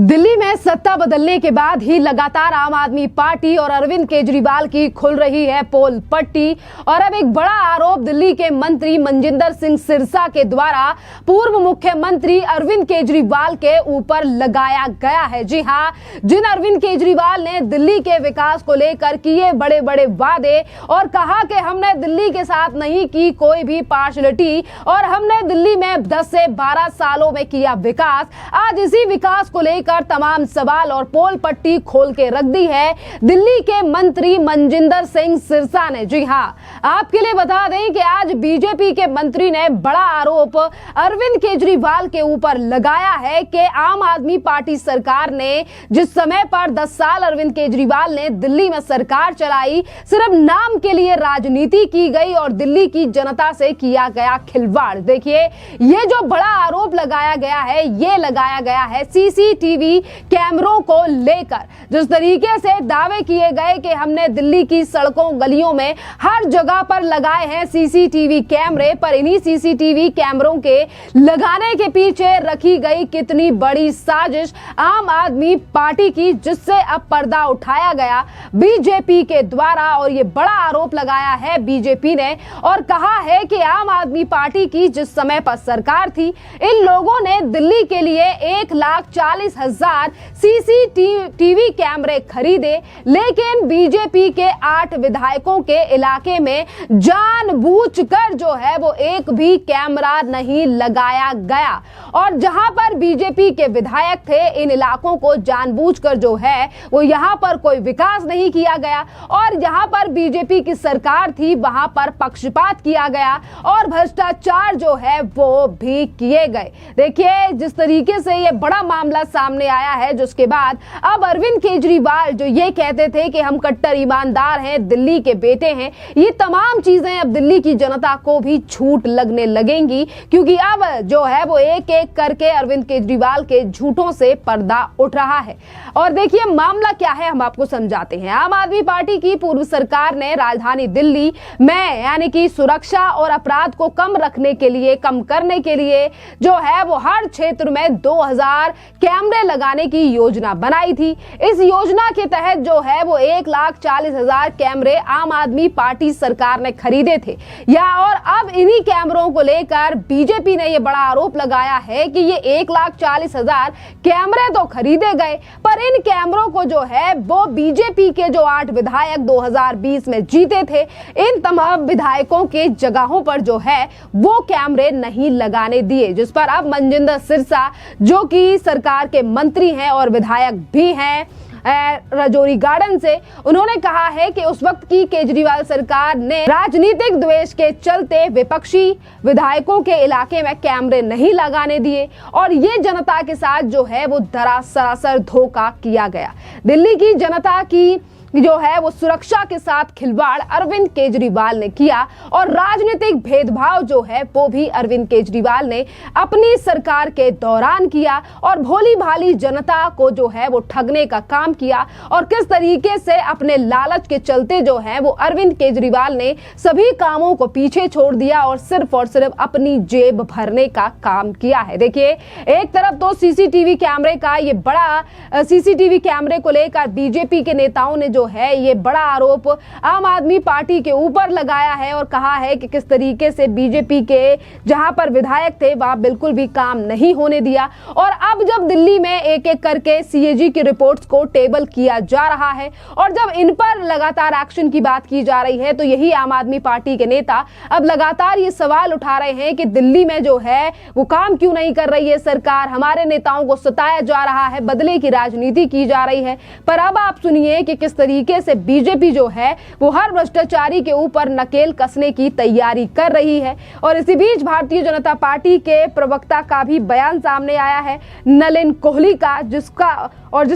दिल्ली में सत्ता बदलने के बाद ही लगातार आम आदमी पार्टी और अरविंद केजरीवाल की खुल रही है पोल पट्टी। और अब एक बड़ा आरोप दिल्ली के मंत्री मनजिंदर सिंह सिरसा के द्वारा पूर्व मुख्यमंत्री अरविंद केजरीवाल के ऊपर लगाया गया है। जी हां, जिन अरविंद केजरीवाल ने दिल्ली के विकास को लेकर किए बड़े बड़े वादे और कहा कि हमने दिल्ली के साथ नहीं की कोई भी पार्शलिटी और हमने दिल्ली में 10 से 12 सालों में किया विकास, आज इसी विकास को लेकर तमाम सवाल और पोल पट्टी खोल के रख दी है दिल्ली के मंत्री मनजिंदर सिंह सिरसा ने। जी हां, आपके लिए बता दें कि आज बीजेपी के मंत्री ने बड़ा आरोप अरविंद केजरीवाल के ऊपर लगाया है कि आम आदमी पार्टी सरकार ने जिस समय पर 10 साल अरविंद केजरीवाल ने दिल्ली में सरकार चलाई, सिर्फ नाम के लिए राजनीति की गई और दिल्ली की जनता से किया गया खिलवाड़। देखिए, ये जो बड़ा आरोप लगाया गया है, ये लगाया गया है सीसीटीवी कैमरों को लेकर। जिस तरीके से दावे किए गए कि हमने दिल्ली की सड़कों गलियों में हर जगह पर लगाए हैं सीसीटीवी कैमरे, पर इन्हीं सीसीटीवी कैमरों के लगाने के पीछे रखी गई कितनी बड़ी साजिश आम आदमी पार्टी की, जिससे अब पर्दा उठाया गया बीजेपी के द्वारा। और ये बड़ा आरोप लगाया है बीजेपी ने और कहा है कि आम आदमी पार्टी की जिस समय पर सरकार थी, इन लोगों ने दिल्ली के लिए 1,40,000 सीसीटीवी कैमरे खरीदे, लेकिन बीजेपी के 8 विधायकों के इलाके में जानबूझकर जो है वो एक भी कैमरा नहीं लगाया गया। और जहां पर बीजेपी के विधायक थे, इन इलाकों को जानबूझकर जो है वो यहां पर कोई विकास नहीं किया गया और जहां पर बीजेपी की सरकार थी वहां पर पक्षपात किया गया और भ्रष्टाचार जो है वो भी किए गए। देखिए, जिस तरीके से ये बड़ा मामला सामने आया है, जिसके बाद अब अरविंद केजरीवाल जो ये कहते थे कि हम कट्टर ईमानदार हैं, दिल्ली के बेटे हैं, ये तमाम चीजें अब दिल्ली की जनता को भी झूठ लगने लगेंगी, क्योंकि अब जो है वो एक एक करके अरविंद केजरीवाल के झूठों से पर्दा उठ रहा है। और देखिए, मामला क्या है हम आपको समझाते हैं। आम आदमी पार्टी की पूर्व सरकार ने राजधानी दिल्ली में यानी कि सुरक्षा और अपराध को कम रखने के लिए, कम करने के लिए जो है वो हर क्षेत्र में 2000 कैमरे लगाने की योजना बनाई थी। इस योजना के तहत जो है वो 1,40,000 कैमरे आम आदमी पार्टी सरकार ने खरीदे थे और अब इन्हीं कैमरों को लेकर बीजेपी ने ये बड़ा आरोप लगाया है कि ये 1,40,000 कैमरे तो खरीदे गए, पर इन कैमरों को जो है वो बीजेपी के जो 8 विधायक 2020 में जीते थे, इन तमाम विधायकों के जगहों पर जो है वो कैमरे नहीं लगाने दिए, जिस पर अब मनजिंदर सिरसा जो कि सरकार के मंत्री हैं और विधायक भी हैं राजौरी गार्डन से, उन्होंने कहा है कि उस वक्त की केजरीवाल सरकार ने राजनीतिक द्वेष के चलते विपक्षी विधायकों के इलाके में कैमरे नहीं लगाने दिए और ये जनता के साथ जो है वो सरासर धोखा किया गया। दिल्ली की जनता की जो है वो सुरक्षा के साथ खिलवाड़ अरविंद केजरीवाल ने किया और राजनीतिक भेदभाव जो है वो भी अरविंद केजरीवाल ने अपनी सरकार के दौरान किया और भोली भाली जनता को जो है वो ठगने का काम किया। और किस तरीके से अपने लालच के चलते जो है वो अरविंद केजरीवाल ने सभी कामों को पीछे छोड़ दिया और सिर्फ अपनी जेब भरने का काम किया है। देखिए, एक तरफ तो सीसीटीवी कैमरे का ये बड़ा सीसीटीवी कैमरे को लेकर बीजेपी के नेताओं ने जो है ये बड़ा आरोप आम आदमी पार्टी के ऊपर लगाया है और कहा है कि किस तरीके से बीजेपी के जहां पर विधायक थे वहां बिल्कुल भी काम नहीं होने दिया। और अब जब दिल्ली में एक एक करके सीएजी की रिपोर्ट्स को टेबल किया जा रहा है और जब इन पर लगातार एक्शन की बात की जा रही है, तो यही आम आदमी पार्टी के नेता अब लगातार ये सवाल उठा रहे हैं कि दिल्ली में जो है वो काम क्यों नहीं कर रही है सरकार, हमारे नेताओं को सताया जा रहा है, बदले की राजनीति की जा रही है। पर अब आप सुनिए कि किस तरीके से बीजेपी जो है वो हर भ्रष्टाचारी के ऊपर नकेल कसने की तैयारी कर रही है। और इसी बीच भारतीय जनता पार्टी के प्रवक्ता का भी बयान सामने आया है, नलिन कोहली का, जिस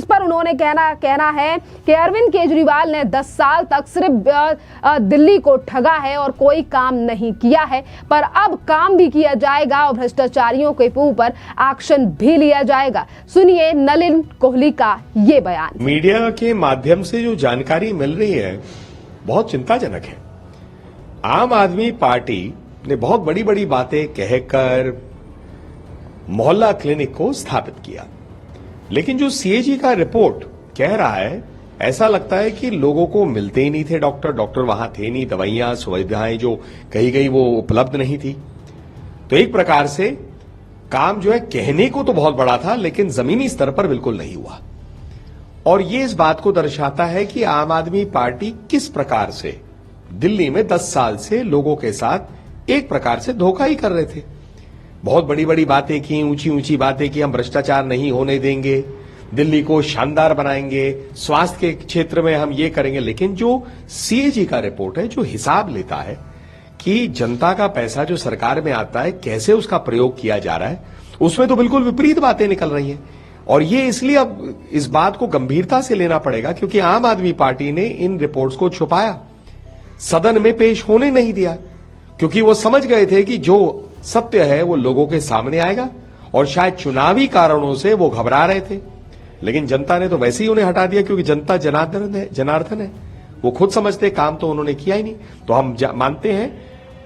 पर उन्होंने कहना है कि अरविंद केजरीवाल ने 10 साल तक सिर्फ दिल्ली को ठगा है और कोई काम नहीं किया है, पर अब काम भी किया जाएगा और भ्रष्टाचारियों के ऊपर एक्शन भी लिया जाएगा। सुनिए नलिन कोहली का ये बयान। मीडिया के माध्यम से जो जानकारी मिल रही है बहुत चिंताजनक है। आम आदमी पार्टी ने बहुत बड़ी बड़ी बातें कहकर मोहल्ला क्लिनिक को स्थापित किया, लेकिन जो सीएजी का रिपोर्ट कह रहा है, ऐसा लगता है कि लोगों को मिलते ही नहीं थे डॉक्टर वहां थे नहीं, दवाइयां सुविधाएं जो कही गई वो उपलब्ध नहीं थी। तो एक प्रकार से काम जो है कहने को तो बहुत बड़ा था, लेकिन जमीनी स्तर पर बिल्कुल नहीं हुआ। और ये इस बात को दर्शाता है कि आम आदमी पार्टी किस प्रकार से दिल्ली में 10 साल से लोगों के साथ एक प्रकार से धोखा ही कर रहे थे। बहुत बड़ी बड़ी बातें की, ऊंची ऊंची बातें की, हम भ्रष्टाचार नहीं होने देंगे, दिल्ली को शानदार बनाएंगे, स्वास्थ्य के क्षेत्र में हम ये करेंगे। लेकिन जो सीएजी का रिपोर्ट है, जो हिसाब लेता है कि जनता का पैसा जो सरकार में आता है कैसे उसका प्रयोग किया जा रहा है, उसमें तो बिल्कुल विपरीत बातें निकल रही हैं। और ये इसलिए अब इस बात को गंभीरता से लेना पड़ेगा क्योंकि आम आदमी पार्टी ने इन रिपोर्ट्स को छुपाया, सदन में पेश होने नहीं दिया, क्योंकि वो समझ गए थे कि जो सत्य है वो लोगों के सामने आएगा और शायद चुनावी कारणों से वो घबरा रहे थे। लेकिन जनता ने तो वैसे ही उन्हें हटा दिया क्योंकि जनता जनार्दन है, वो खुद समझते काम तो उन्होंने किया ही नहीं। तो हम मानते हैं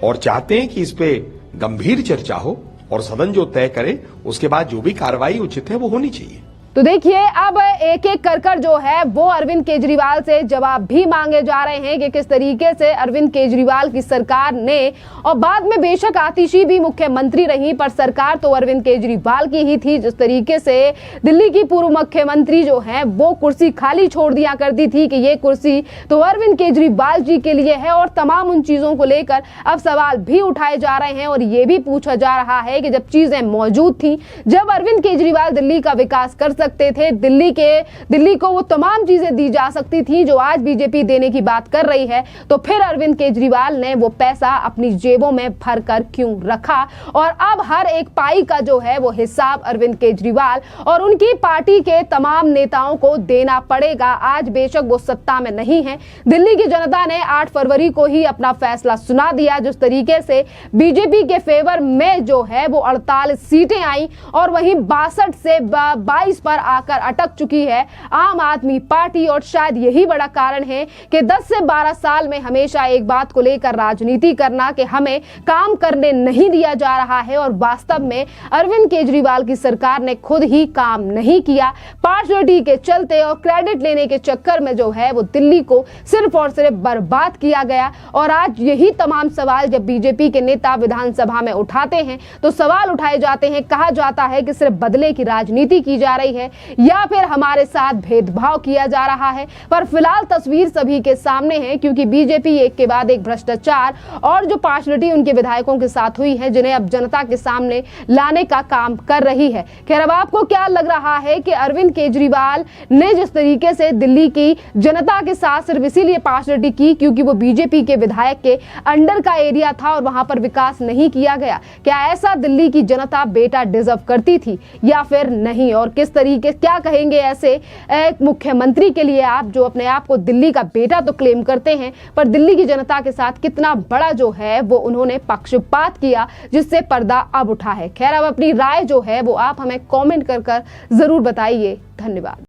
और चाहते हैं कि इस पे गंभीर चर्चा हो और सदन जो तय करे उसके बाद जो भी कार्रवाई उचित है वो होनी चाहिए। तो देखिए, अब एक एक कर जो है वो अरविंद केजरीवाल से जवाब भी मांगे जा रहे हैं कि किस तरीके से अरविंद केजरीवाल की सरकार ने, और बाद में बेशक आतिशी भी मुख्यमंत्री रही, पर सरकार तो अरविंद केजरीवाल की ही थी। जिस तरीके से दिल्ली की पूर्व मुख्यमंत्री जो है वो कुर्सी खाली छोड़ दिया करती थी कि ये कुर्सी तो अरविंद केजरीवाल जी के लिए है, और तमाम उन चीजों को लेकर अब सवाल भी उठाए जा रहे हैं। और ये भी पूछा जा रहा है कि जब चीजें मौजूद थी, जब अरविंद केजरीवाल दिल्ली का विकास कर सकते थे, दिल्ली को वो तमाम चीजें दी जा सकती थी जो आज बीजेपी देने की बात कर रही है, तो फिर अरविंद केजरीवाल ने वो पैसा अपनी जेबों में भरकर क्यों रखा? और अब हर एक पाई का जो है वो हिसाब अरविंद केजरीवाल और उनकी पार्टी के तमाम नेताओं को देना पड़ेगा। आज बेशक वो सत्ता में नहीं है, दिल्ली की जनता ने 8 फरवरी को ही अपना फैसला सुना दिया। जिस तरीके से बीजेपी के फेवर में जो है वो 48 सीटें आई और वहीं 62 से 22 पर आकर अटक चुकी है आम आदमी पार्टी। और शायद यही बड़ा कारण है कि 10 से 12 साल में हमेशा एक बात को लेकर राजनीति करना कि हमें काम करने नहीं दिया जा रहा है, और वास्तव में अरविंद केजरीवाल की सरकार ने खुद ही काम नहीं किया। पार्शलिटी के चलते और क्रेडिट लेने के चक्कर में जो है वो दिल्ली को सिर्फ और सिर्फ बर्बाद किया गया। और आज यही तमाम सवाल जब बीजेपी के नेता विधानसभा में उठाते हैं तो सवाल उठाए जाते हैं, कहा जाता है कि सिर्फ बदले की राजनीति की जा रही है या फिर हमारे साथ भेदभाव किया जा रहा है। पर फिलहाल तस्वीर सभी के सामने है, क्योंकि बीजेपी एक के बाद एक भ्रष्टाचार और जो पार्शलिटी उनके विधायकों के साथ हुई है, जिन्हें अब जनता के सामने लाने का काम कर रही है। खैर, अब आपको क्या लग रहा है कि अरविंद केजरीवाल ने जिस तरीके से दिल्ली की जनता के साथ सिर्फ इसीलिए पार्शलिटी की क्योंकि वो बीजेपी के विधायक के अंडर का एरिया था और वहां पर विकास नहीं किया गया, क्या ऐसा दिल्ली की जनता बेटा डिजर्व करती थी या फिर नहीं? और किस तरीके क्या कहेंगे ऐसे एक मुख्यमंत्री के लिए आप, जो अपने आप को दिल्ली का बेटा तो क्लेम करते हैं, पर दिल्ली की जनता के साथ कितना बड़ा जो है वो उन्होंने पक्षपात किया, जिससे पर्दा अब उठा है। खैर, अब अपनी राय जो है वो आप हमें कमेंट कर जरूर बताइए। धन्यवाद।